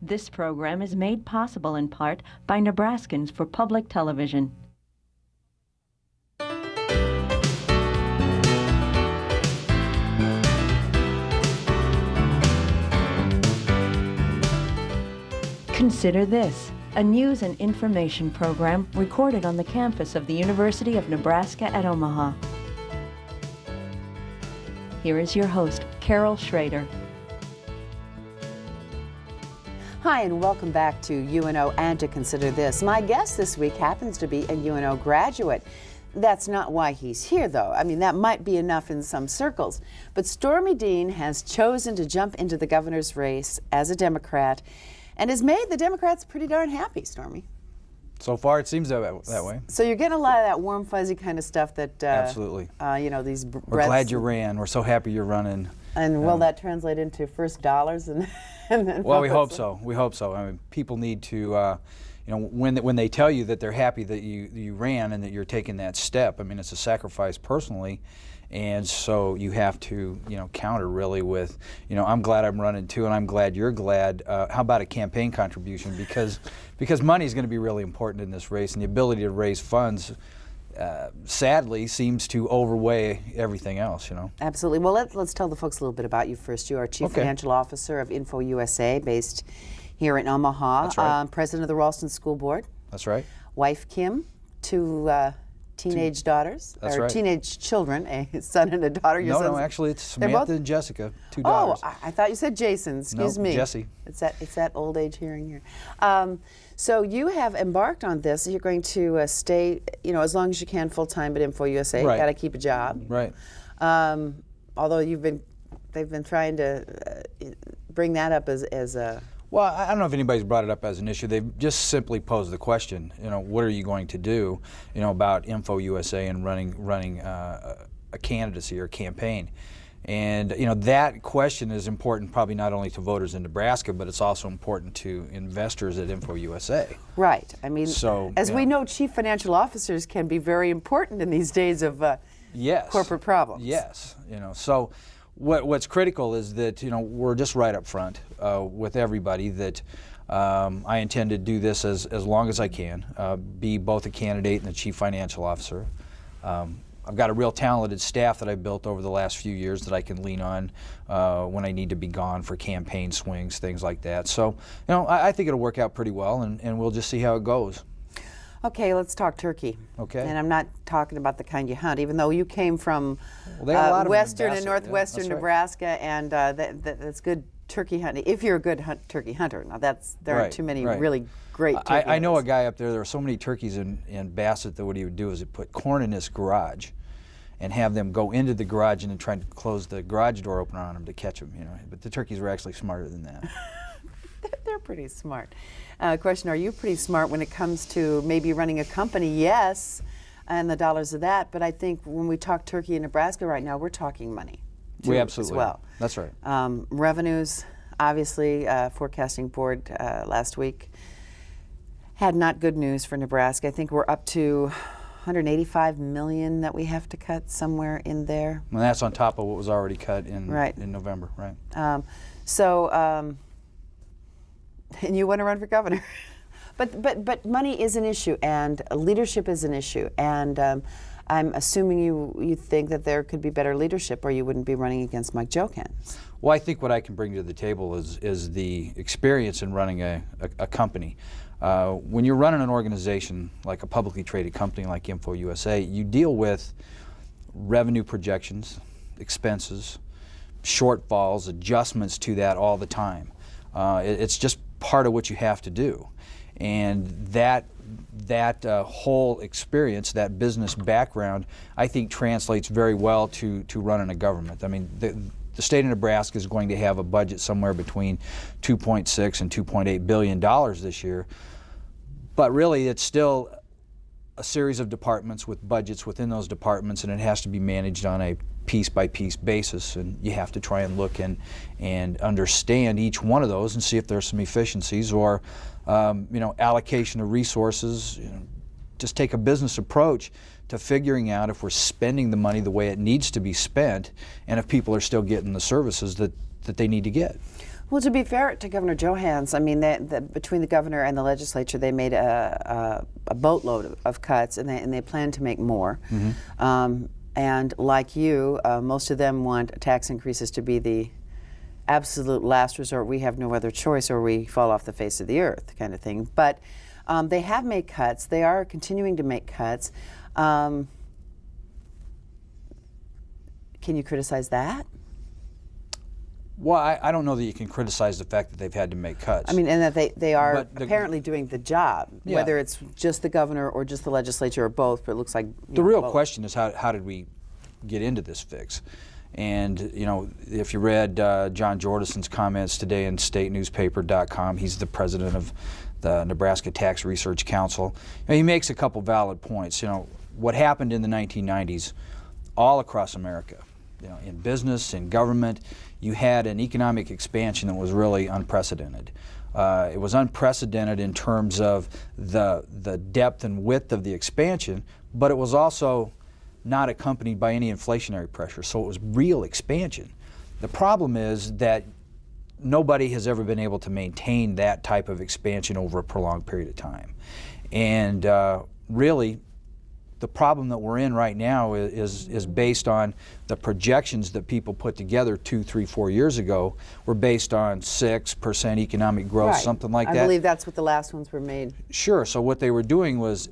This program is made possible in part by Nebraskans for Public Television. Consider this, a news and information program recorded on the campus of the University of Nebraska at Omaha. Here is your host, Carol Schrader. Hi, and welcome back to UNO and to Consider This. My guest this week happens to be a UNO graduate. That's not why he's here, though. I mean, that might be enough in some circles. But Stormy Dean has chosen to jump into the governor's race as a Democrat and has made the Democrats pretty darn happy, Stormy. So far, it seems that way. So you're getting a lot of that warm, fuzzy kind of stuff that, absolutely. You know, these We're glad you ran. We're so happy you're running. And will that translate into first dollars? And then well, we hope so. We hope so. I mean, people need to, you know, when they tell you that they're happy that you ran and that you're taking that step. I mean, it's a sacrifice personally. And so you have to, you know, counter really with, you know, I'm glad I'm running too, and I'm glad you're glad. How about a campaign contribution? Because money is going to be really important in this race, and the ability to raise funds, sadly, seems to overweigh everything else, you know. Absolutely. Well, let's tell the folks a little bit about you first. You are Chief Financial Officer of Info USA, based here in Omaha. That's right. President of the Ralston School Board. That's right. Wife Kim, two teenage daughters, That's or right. teenage children, a son and a daughter. No, actually, it's Samantha and Jessica, two Oh, daughters. I thought you said Jason. Excuse me. Jesse. It's that old age hearing here. So you have embarked on this. You're going to stay, you know, as long as you can, full time at Info USA. Right. You got to keep a job. Right. Although they've been trying to bring that up as a. Well, I don't know if anybody's brought it up as an issue. They've just simply posed the question, you know, what are you going to do, you know, about Info USA and running a candidacy or a campaign? And, you know, that question is important probably not only to voters in Nebraska, but it's also important to investors at Info USA. Right. I mean, so, as we know, chief financial officers can be very important in these days of yes. corporate problems. Yes. You know, so what's critical is that, you know, we're just right up front with everybody that I intend to do this as long as I can, be both a candidate and a chief financial officer. I've got a real talented staff that I've built over the last few years that I can lean on when I need to be gone for campaign swings, things like that. So, you know, I think it'll work out pretty well, and we'll just see how it goes. Okay, let's talk turkey. Okay. And I'm not talking about the kind you hunt, even though you came from western and northwestern Nebraska, and that's good turkey hunting. If you're a good turkey hunter. Now there aren't too many really great turkey hunters. I know a guy up there. There are so many turkeys in Bassett that what he would do is he'd put corn in his garage and have them go into the garage and then try to close the garage door open on them to catch them, you know. But the turkeys were actually smarter than that. They're pretty smart. Question, are you pretty smart when it comes to maybe running a company? Yes, and the dollars of that, but I think when we talk turkey in Nebraska right now, we're talking money. We absolutely as well. That's right. Revenues, obviously, forecasting board last week had not good news for Nebraska. I think we're up to $185 million that we have to cut somewhere in there. And that's on top of what was already cut in November, right? And you want to run for governor. But money is an issue, and leadership is an issue, and I'm assuming you think that there could be better leadership, or you wouldn't be running against Mike Jokens. Well, I think what I can bring to the table is the experience in running a company. When you're running an organization like a publicly traded company like Info USA, you deal with revenue projections, expenses, shortfalls, adjustments to that all the time. It's just part of what you have to do, and that whole experience, that business background, I think translates very well to running a government. I mean, the state of Nebraska is going to have a budget somewhere between $2.6 and $2.8 billion this year, but really it's still a series of departments with budgets within those departments, and it has to be managed on a piece-by-piece basis, and you have to try and look and understand each one of those and see if there's some efficiencies or you know, allocation of resources. You know, just take a business approach to figuring out if we're spending the money the way it needs to be spent and if people are still getting the services that they need to get. Well, to be fair to Governor Johans, I mean, between the governor and the legislature, they made a boatload of cuts, and they plan to make more. And like you, most of them want tax increases to be the absolute last resort. We have no other choice, or we fall off the face of the earth, kind of thing. But they have made cuts. They are continuing to make cuts. Can you criticize that? Well, I don't know that you can criticize the fact that they've had to make cuts. I mean, and that they are But apparently doing the job, Yeah. whether it's just the governor or just the legislature or both, but it looks like the real both. question is how did we get into this fix? And if you read John Jordison's comments today in statenewspaper.com, he's the president of the Nebraska Tax Research Council. He makes a couple valid points. What happened in the 1990s all across America, in business, in government, you had an economic expansion that was really unprecedented. It was unprecedented in terms of the depth and width of the expansion, but it was also not accompanied by any inflationary pressure, so it was real expansion. The problem is that nobody has ever been able to maintain that type of expansion over a prolonged period of time. And really, the problem that we're in right now is based on the projections that people put together 2, 3, 4 years ago were based on 6% economic growth, Right. something like that. I believe that's what the last ones were made. Sure, so what they were doing was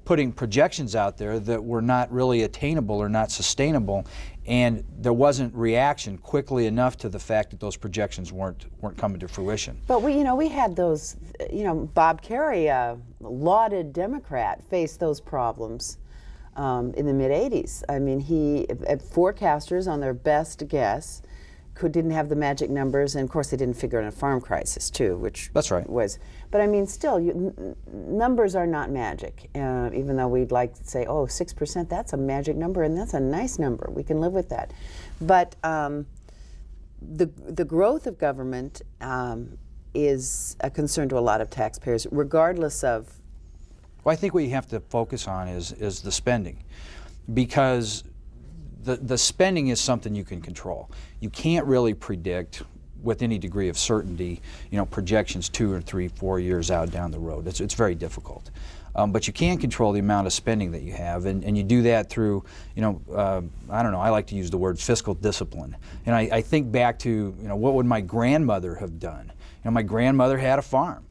putting projections out there that were not really attainable or not sustainable, and there wasn't reaction quickly enough to the fact that those projections weren't coming to fruition. But we had those, Bob Kerrey, a lauded Democrat, faced those problems in the mid-'80s. I mean, forecasters on their best guess didn't have the magic numbers, and of course they didn't figure in a farm crisis too, which That's right. But I mean, still, numbers are not magic. Even though we'd like to say, 6%, that's a magic number, and that's a nice number. We can live with that. But the growth of government is a concern to a lot of taxpayers, regardless of. Well, I think what you have to focus on is the spending, because the spending is something you can control. You can't really predict with any degree of certainty, projections 2 or 3, 4 years out down the road. It's very difficult. But you can control the amount of spending that you have, and you do that through, I don't know, I like to use the word fiscal discipline. And I think back to, what would my grandmother have done? My grandmother had a farm.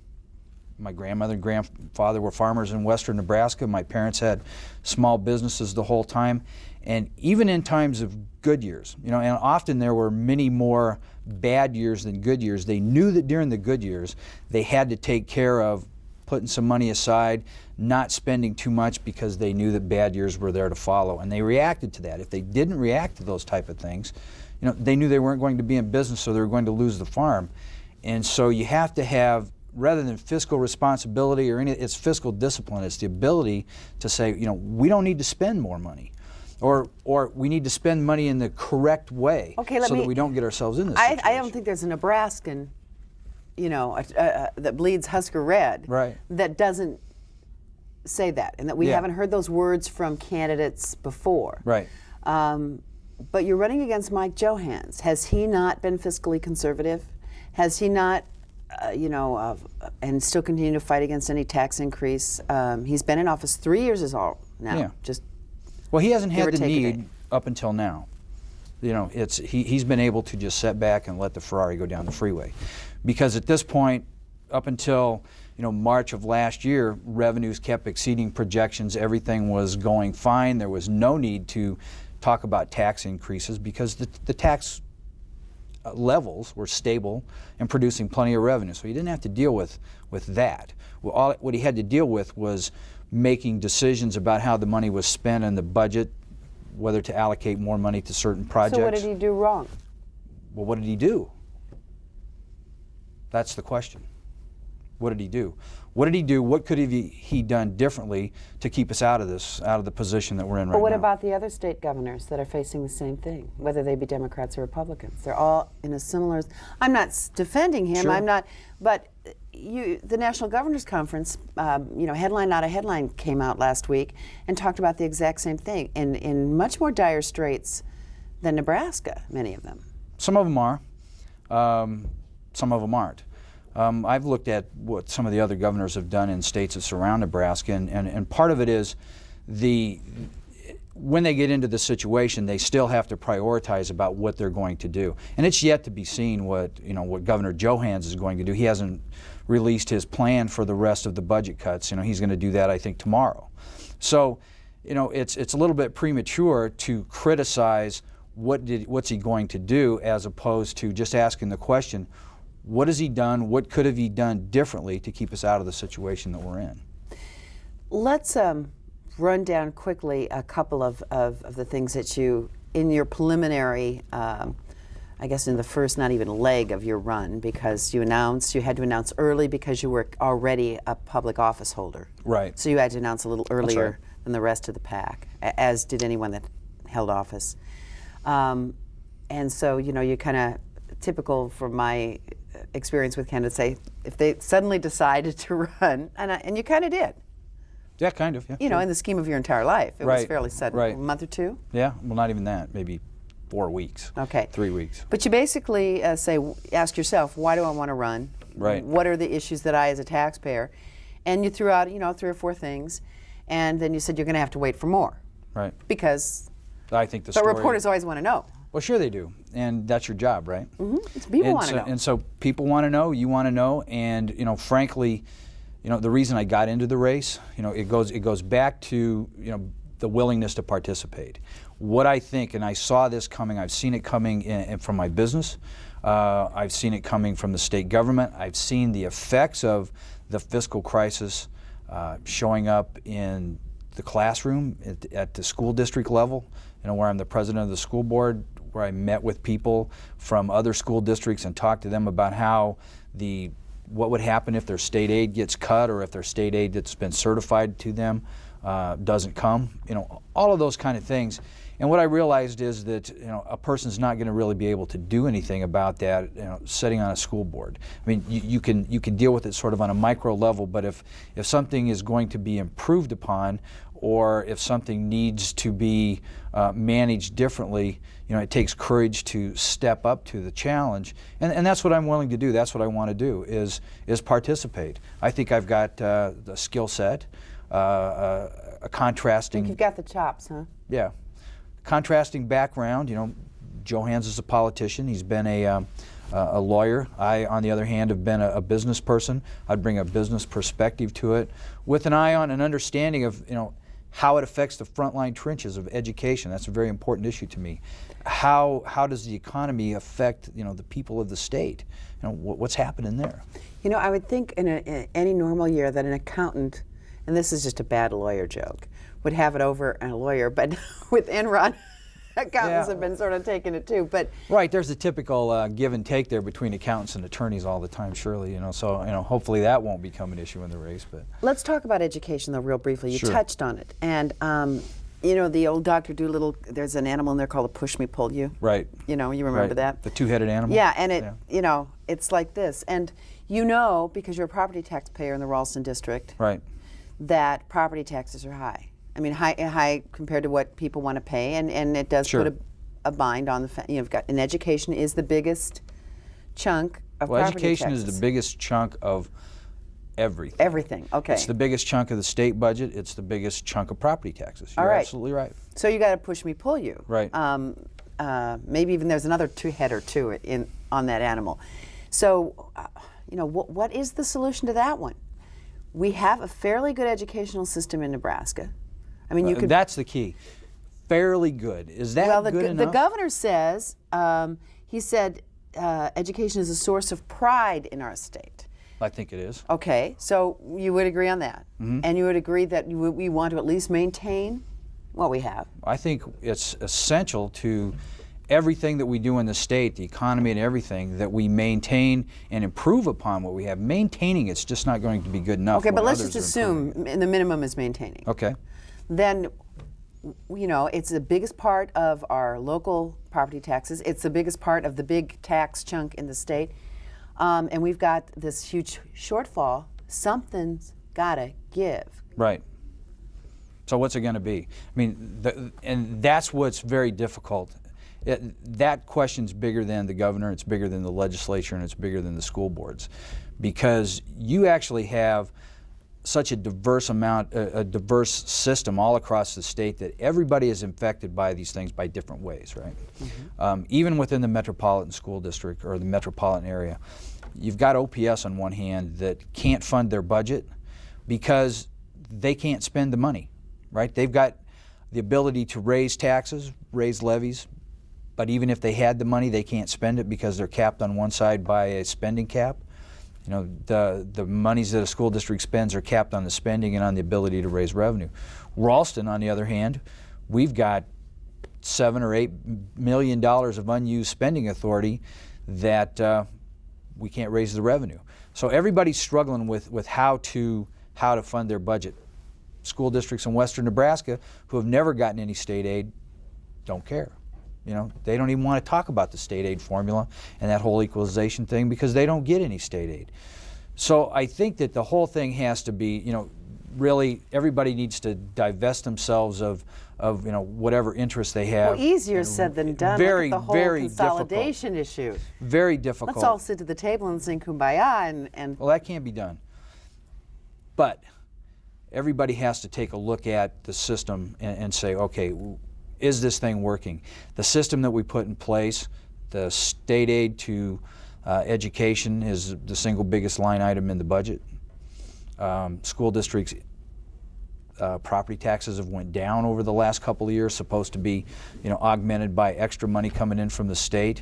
My grandmother and grandfather were farmers in western Nebraska. My parents had small businesses the whole time. And even in times of good years, and often there were many more bad years than good years, they knew that during the good years they had to take care of putting some money aside, not spending too much, because they knew that bad years were there to follow. And they reacted to that. If they didn't react to those type of things, they knew they weren't going to be in business, so they were going to lose the farm. And so you have to have, rather than fiscal responsibility it's fiscal discipline. It's the ability to say, we don't need to spend more money. Or we need to spend money in the correct way, that we don't get ourselves in this situation. I don't think there's a Nebraskan, that bleeds Husker red, right, that doesn't say that, and that we haven't heard those words from candidates before. Right. But you're running against Mike Johans. Has he not been fiscally conservative? Has he not, and still continue to fight against any tax increase? He's been in office 3 years is all now. Yeah. Well, he hasn't had the need up until now. He's been able to just sit back and let the Ferrari go down the freeway, because at this point, up until March of last year, revenues kept exceeding projections. Everything was going fine. There was no need to talk about tax increases, because the tax levels were stable and producing plenty of revenue. So he didn't have to deal with that. What he had to deal with was making decisions about how the money was spent in the budget, whether to allocate more money to certain projects. So what did he do wrong? Well, what did he do? That's the question. What did he do? What did he do? What could he done differently to keep us out of the position that we're in right now? But what about the other state governors that are facing the same thing, whether they be Democrats or Republicans? They're all in a similar. I'm not defending him. Sure. I'm not. But the National Governors Conference, headline not a headline, came out last week and talked about the exact same thing, in much more dire straits than Nebraska. Many of them. Some of them are. some of them aren't. I've looked at what some of the other governors have done in states that surround Nebraska, and part of it is when they get into the situation, they still have to prioritize about what they're going to do. And it's yet to be seen what Governor Johans is going to do. He hasn't released his plan for the rest of the budget cuts. He's going to do that, I think, tomorrow. So, it's a little bit premature to criticize what's he going to do, as opposed to just asking the question, what has he done? What could have he done differently to keep us out of the situation that we're in? Let's run down quickly a couple of the things that you, in your preliminary, I guess in the first not even leg of your run, because you had to announce early because you were already a public office holder. Right. So you had to announce a little earlier right. than the rest of the pack, as did anyone that held office. And so, you kind of, typical from my experience with candidates, say, if they suddenly decided to run, and you kind of did. Yeah, kind of. Yeah. In the scheme of your entire life, it was Right, fairly sudden. right. A month or two? Yeah, well, not even that. Maybe 4 weeks. Okay. 3 weeks. But you basically ask yourself, why do I want to run? Right. What are the issues that I, as a taxpayer, and you threw out, 3 or 4 things, and then you said you're going to have to wait for more. Right. Because, I think the but story. reporters always want to know. Well, sure they do, and that's your job, right? Mm-hmm. People want to know. And so people want to know, you want to know, and frankly, the reason I got into the race, it goes back to the willingness to participate. What I think, and I saw this coming, I've seen it coming from my business, I've seen it coming from the state government, I've seen the effects of the fiscal crisis showing up in the classroom at the school district level, where I'm the president of the school board, where I met with people from other school districts and talked to them about how what would happen if their state aid gets cut, or if their state aid that's been certified to them doesn't come. All of those kind of things. And what I realized is that a person's not going to really be able to do anything about that sitting on a school board. I mean, you can deal with it sort of on a micro level, but if something is going to be improved upon, or if something needs to be managed differently, it takes courage to step up to the challenge, and that's what I'm willing to do. That's what I want to do is participate. I think I've got the skill set, a contrasting. I think you've got the chops, huh? Yeah, contrasting background. Johans is a politician. He's been a lawyer. I, on the other hand, have been a business person. I'd bring a business perspective to it, with an eye on an understanding of how it affects the frontline trenches of education. That's a very important issue to me. How does the economy affect the people of the state? What's happening there? I would think in any normal year that an accountant, and this is just a bad lawyer joke, would have it over a lawyer, but with Enron, accountants have been sort of taking it too. But right, there's a typical give and take there between accountants and attorneys all the time, surely. So hopefully that won't become an issue in the race. But let's talk about education, though, real briefly. You Sure. touched on it, and the old Dr. Doolittle. There's an animal in there called a push me, pull you. right, You remember right. that? The two-headed animal. Yeah, and it's like this, and because you're a property taxpayer in the Ralston district, Right. that property taxes are high. I mean, high compared to what people want to pay, and it does Sure. put a bind on the. You've got, and education is the biggest chunk of Well, property education taxes. is the biggest chunk of everything. Everything. Okay. It's the biggest chunk of the state budget. It's the biggest chunk of property taxes. You're All right. absolutely right. So you got to push me, pull you. Right. Maybe even there's another two-header too on that animal. So, what is the solution to that one? We have a fairly good educational system in Nebraska. I mean, you could. That's the key. Fairly good. Is that Well, good enough? the governor says, he said, education is a source of pride in our state. I think it is. Okay, so you would agree on that, Mm-hmm. and you would agree that we want to at least maintain what we have. I think it's essential to everything that we do in the state, the economy and everything, that we maintain and improve upon what we have. Maintaining it's just not going to be good enough. Okay, but when let's others just are improving. assume the minimum is maintaining. Okay. Then, it's the biggest part of our local property taxes. It's the biggest part of the big tax chunk in the state. And we've got this huge shortfall. Something's got to give. Right. So what's it going to be? I mean, and that's what's very difficult, That question's bigger than the governor, it's bigger than the legislature, and it's bigger than the school boards, because you actually have such a diverse system all across the state that everybody is infected by these things by different ways, right? Even within the metropolitan school district or the metropolitan area, you've got OPS on one hand that can't fund their budget because they can't spend the money, right? They've got the ability to raise taxes, raise levies, but even if they had the money, they can't spend it because they're capped on one side by a spending cap. You know, the monies that a school district spends are capped on the spending and on the ability to raise revenue. Ralston, on the other hand, we've got $7 or $8 million of unused spending authority that we can't raise the revenue. So everybody's struggling with how to fund their budget. School districts in western Nebraska who have never gotten any state aid don't care. You know, they don't even want to talk about the state aid formula and that whole equalization thing because they don't get any state aid. So I think that the whole thing has to be, you know, really everybody needs to divest themselves of you know, whatever interest they have. Well, easier said than done. Very, Look at the whole very consolidation issue. Very difficult. Let's all sit at the table and sing Kumbaya and Well, that can't be done. But everybody has to take a look at the system and say, okay, is this thing working? The system that we put in place, the state aid to education is the single biggest line item in the budget. School districts' property taxes have went down over the last couple of years, supposed to be, you know, augmented by extra money coming in from the state.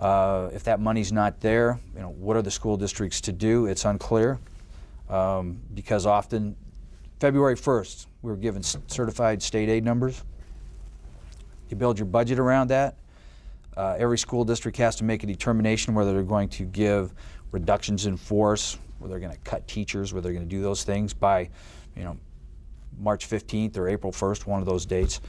If that money's not there, you know, what are the school districts to do? It's unclear because often February 1st we were given certified state aid numbers. You build your budget around that. Every school district has to make a determination whether they're going to give reductions in force, whether they're going to cut teachers, whether they're going to do those things by, you know, March 15th or April 1st, one of those dates.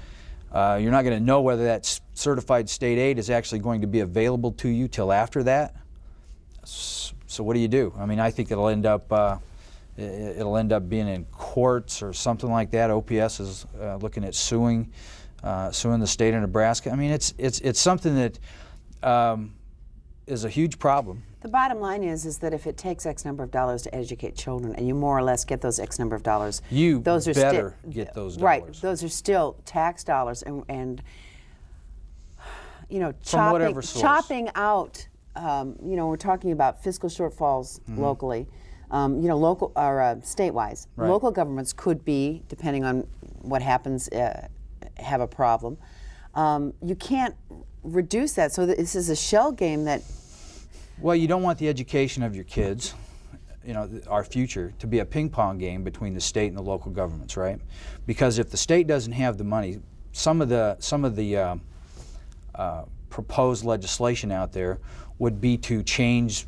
You're not going to know whether that certified state aid is actually going to be available to you till after that. So what do you do? I mean, I think it'll end up being in courts or something like that. OPS is looking at suing the state of Nebraska. I mean, it's something that is a huge problem. the bottom line is that if it takes X number of dollars to educate children, and you more or less get those X number of dollars, those are better get those dollars. Right, those are still tax dollars, and you know, chopping out. You know, we're talking about fiscal shortfalls locally. You know, local or state-wise, local governments could be, depending on what happens, have a problem. You can't reduce that. So this is a shell game that. Well, you don't want the education of your kids, you know, our future, to be a ping pong game between the state and the local governments, right? Because if the state doesn't have the money, some of the proposed legislation out there would be to change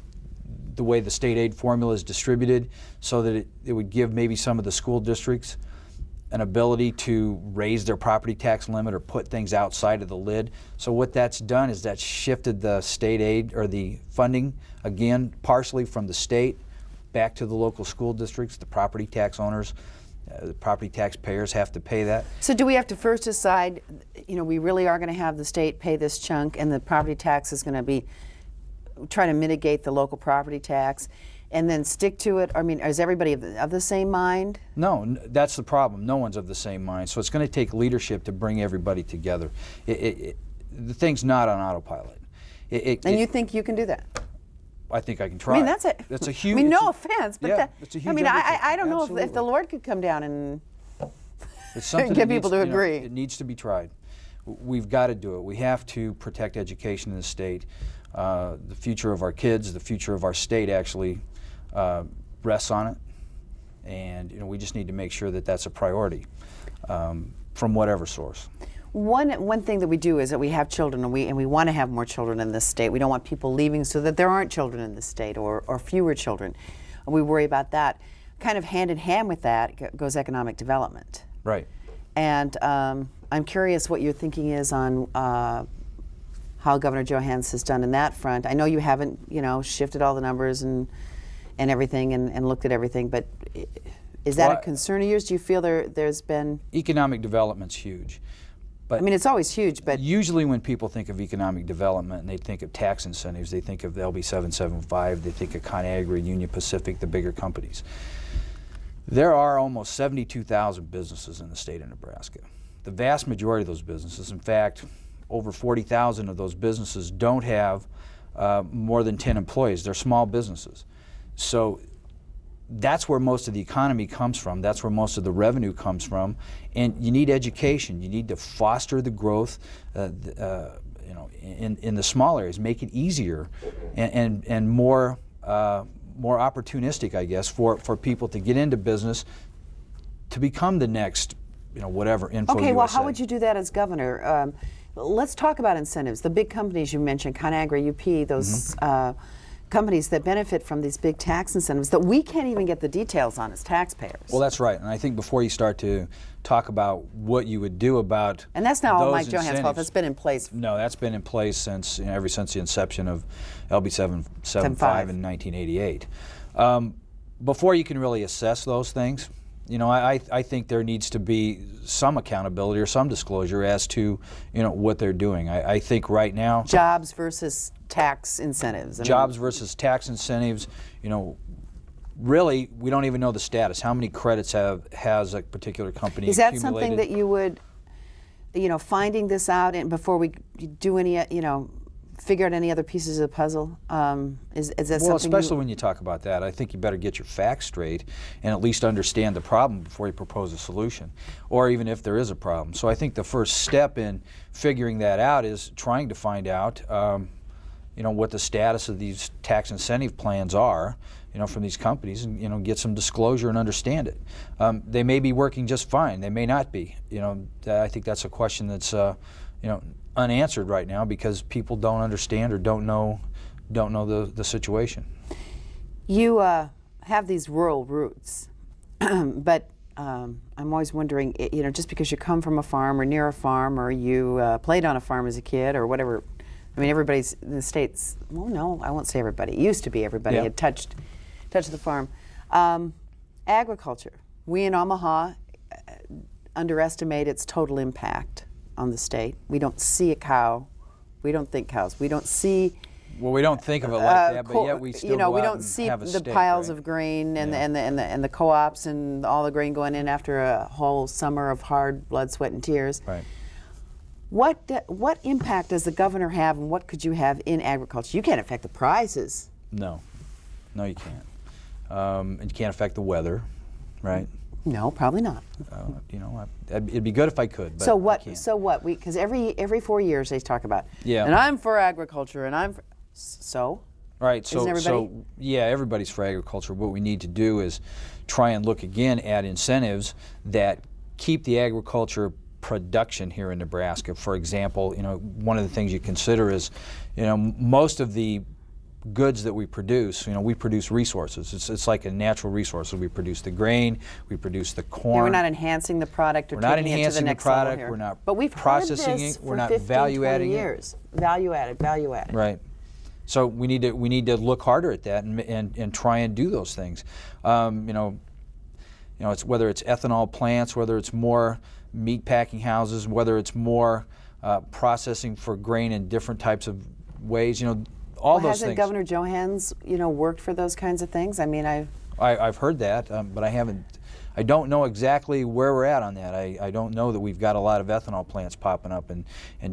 the way the state aid formula is distributed so that it would give maybe some of the school districts an ability to raise their property tax limit or put things outside of the lid. So what that's done is that's shifted the state aid or the funding, again, partially from the state back to the local school districts. The property tax owners, the property taxpayers have to pay that. So do we have to first decide, you know, we really are going to have the state pay this chunk and the property tax is going to be trying to mitigate the local property tax, and then stick to it? I mean, is everybody of the same mind? No, that's the problem. No one's of the same mind. So it's going to take leadership to bring everybody together. The thing's not on autopilot. And you think you can do that? I think I can try. I mean, that's a huge. I mean, no offense, but yeah, it's a huge. I mean, I don't know Absolutely. if the Lord could come down and it's something get that people needs, to agree. It needs to be tried. We've got to do it. We have to protect education in the state. The future of our kids, the future of our state actually rests on it, and you know, we just need to make sure that that's a priority from whatever source. One thing that we do is that we have children, and we want to have more children in this state. We don't want people leaving so that there aren't children in this state or fewer children. We worry about that. Kind of hand in hand with that goes economic development. Right. And I'm curious what your thinking is on how Governor Johannes has done in that front. I know you haven't, you know, shifted all the numbers and everything and looked at everything, but is that a concern of yours? Do you feel there's been... Economic development's huge. I mean, it's always huge, but usually when people think of economic development and they think of tax incentives, they think of the LB 775, they think of ConAgra, Union Pacific, the bigger companies. There are almost 72,000 businesses in the state of Nebraska. The vast majority of those businesses, in fact, over 40,000 of those businesses don't have more than 10 employees. They're small businesses. So that's where most of the economy comes from. That's where most of the revenue comes from. And you need education. You need to foster the growth in the small areas, make it easier and more opportunistic, I guess, for people to get into business to become the next, whatever, Info okay, well, USA. how would you do that as governor? Let's talk about incentives. The big companies you mentioned, ConAgra, UP, those companies that benefit from these big tax incentives that we can't even get the details on as taxpayers. Well, that's right. And I think before you start to talk about what you would do about and that's not all those Mike Johanns' fault. That's been in place. No, that's been in place since ever since the inception of LB 775 in 1988. Before you can really assess those things, I think there needs to be some accountability or some disclosure as to what they're doing. I think right now jobs versus tax incentives. Jobs versus tax incentives. Really, we don't even know the status. How many credits has a particular company Is that accumulated? something that you would, finding this out and before we do any, figure out any other pieces of the puzzle? Is that something? Well, especially when you talk about that, I think you better get your facts straight and at least understand the problem before you propose a solution, or even if there is a problem. So I think the first step in figuring that out is trying to find out, what the status of these tax incentive plans are, from these companies, and get some disclosure and understand it. They may be working just fine. They may not be. I think that's a question that's unanswered right now because people don't understand or don't know the situation. You have these rural roots, but I'm always wondering, just because you come from a farm or near a farm or you played on a farm as a kid or whatever. I mean, everybody's in the States. Well, no, I won't say everybody. It used to be everybody had touched the farm. Agriculture. We in Omaha underestimate its total impact on the state. We don't see a cow. We don't think cows. We don't see. Well, we don't think of it like that, but yet we still go we out don't and see have a the steak, piles right? of grain and the co-ops and all the grain going in after a whole summer of hard blood, sweat, and tears. Right. What impact does the governor have, and what could you have in agriculture? You can't affect the prices. No, you can't. And you can't affect the weather, right? No, probably not. It'd be good if I could, but so what? I can't. So what? Because every 4 years they talk about. Yeah. And I'm for agriculture, and I'm for, so. Right. So Isn't everybody? Yeah, everybody's for agriculture. What we need to do is try and look again at incentives that keep the agriculture production here in Nebraska. For example, one of the things you consider is, most of the goods that we produce, we produce resources. It's like a natural resource. We produce the grain, we produce the corn. Yeah, we're not enhancing the product or We're not taking it to the enhancing the next level product. here. We're not but we've processing heard this it. for We're not 15, value 20 adding years. Value added. Right. So we need to look harder at that and try and do those things. It's whether it's ethanol plants, whether it's more meat packing houses, whether it's more processing for grain in different types of ways. All those hasn't things. Governor Johanns, worked for those kinds of things? I mean, I've heard that, but I haven't. I don't know exactly where we're at on that. I don't know that we've got a lot of ethanol plants popping up and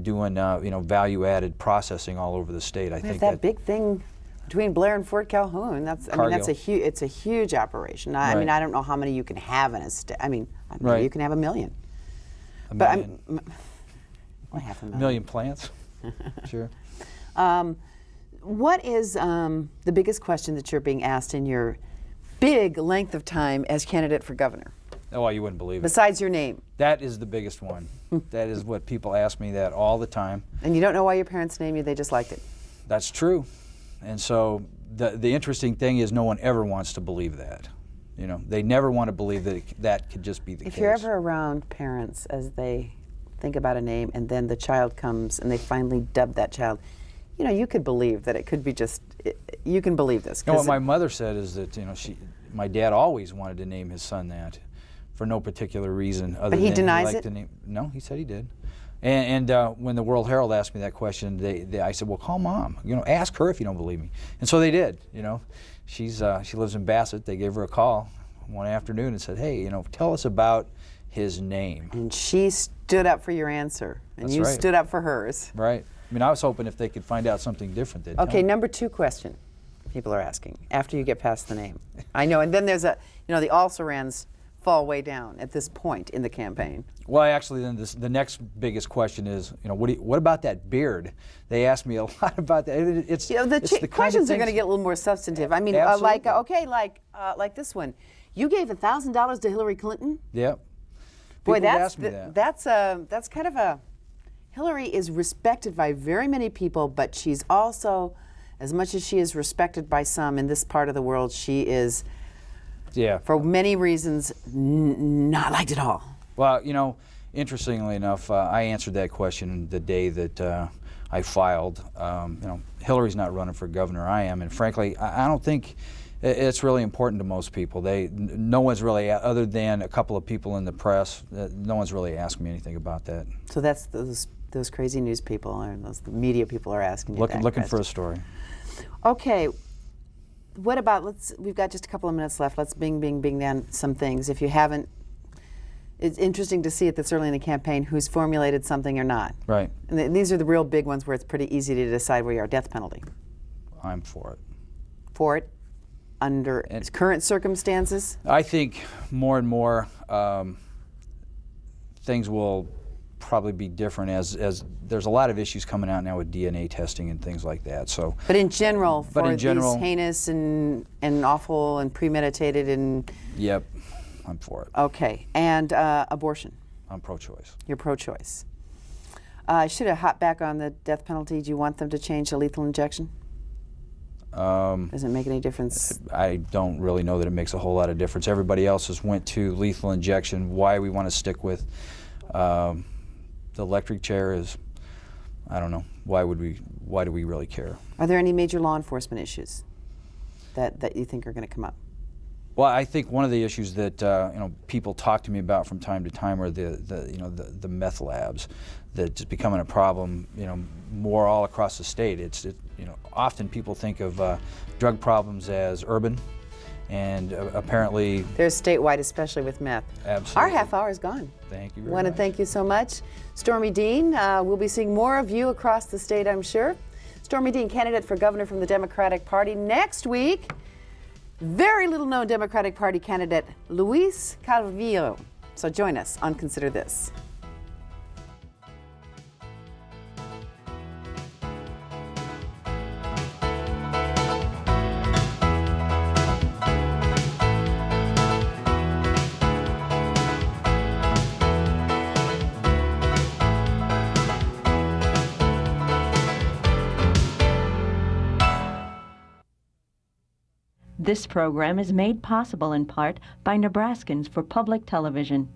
doing value-added processing all over the state. I think that big thing between Blair and Fort Calhoun. That's it's a huge operation. I mean, I don't know how many you can have in a state. I mean, maybe you can have 1 million. But half a million. Million plants. Sure. What is the biggest question that you're being asked in your big length of time as candidate for governor? Oh, you wouldn't believe it. Besides your name. That is the biggest one. That is what people ask me that all the time. And you don't know why your parents named you, they just liked it. That's true. And so the interesting thing is no one ever wants to believe that. They never want to believe that that could just be the case. If you're ever around parents as they think about a name and then the child comes and they finally dub that child, you could believe that it could be just, you can believe this. What my mother said is that, my dad always wanted to name his son that for no particular reason other But he than denies liked it? the name. No, he said he did. And when the World Herald asked me that question, I said, well, call Mom. Ask her if you don't believe me. And so they did. She lives in Bassett. They gave her a call one afternoon and said, hey, tell us about his name. And she stood up for your answer, and That's you right. stood up for hers. Right. I was hoping if they could find out something different, they'd tell Okay, me. number 2 question people are asking after you get past the name. I know, and then there's the also-rans fall way down at this point in the campaign. Well, actually, then the next biggest question is, what about that beard? They asked me a lot about that. It's The it's the kind of questions are going to things- get a little more substantive. I mean, Absolutely. like this one. You gave $1,000 to Hillary Clinton? Yep. Boy, People have asked me that. that's kind of a. Hillary is respected by very many people, but she's also, as much as she is respected by some in this part of the world, she is, Yeah. for many reasons, not liked at all. Well, interestingly enough, I answered that question the day that I filed. Hillary's not running for governor. I am, and frankly, I don't think it's really important to most people. No one's really, other than a couple of people in the press, no one's really asked me anything about that. So that's those crazy news people, or those media people are asking you that Looking for question. a story. Okay. What about, we've got just a couple of minutes left. Let's bing down some things. If you haven't, it's interesting to see it this early in the campaign who's formulated something or not. Right. And these are the real big ones where it's pretty easy to decide where you are. Death penalty. I'm for it. For it, under current circumstances. I think more and more things will probably be different as there's a lot of issues coming out now with DNA testing and things like that. So, But in general, But for in general- these heinous and awful and premeditated and, yep, I'm for it. okay. And abortion. I'm pro-choice. You're pro-choice. I should have hopped back on the death penalty. Do you want them to change to lethal injection? Does it make any difference? I don't really know that it makes a whole lot of difference. Everybody else has went to lethal injection. Why we want to stick with the electric chair is, I don't know. Why do we really care? Are there any major law enforcement issues that you think are going to come up? Well, I think one of the issues that people talk to me about from time to time are the meth labs that's becoming a problem. More all across the state. Often people think of drug problems as urban, and apparently They're statewide, especially with meth. Absolutely. Our half hour is gone. Thank you I very want to much. thank you so much. Stormy Dean, we'll be seeing more of you across the state, I'm sure. Stormy Dean, candidate for governor from the Democratic Party. Next week, very little known Democratic Party candidate Luis Calvillo. So join us on Consider This. This program is made possible in part by Nebraskans for Public Television.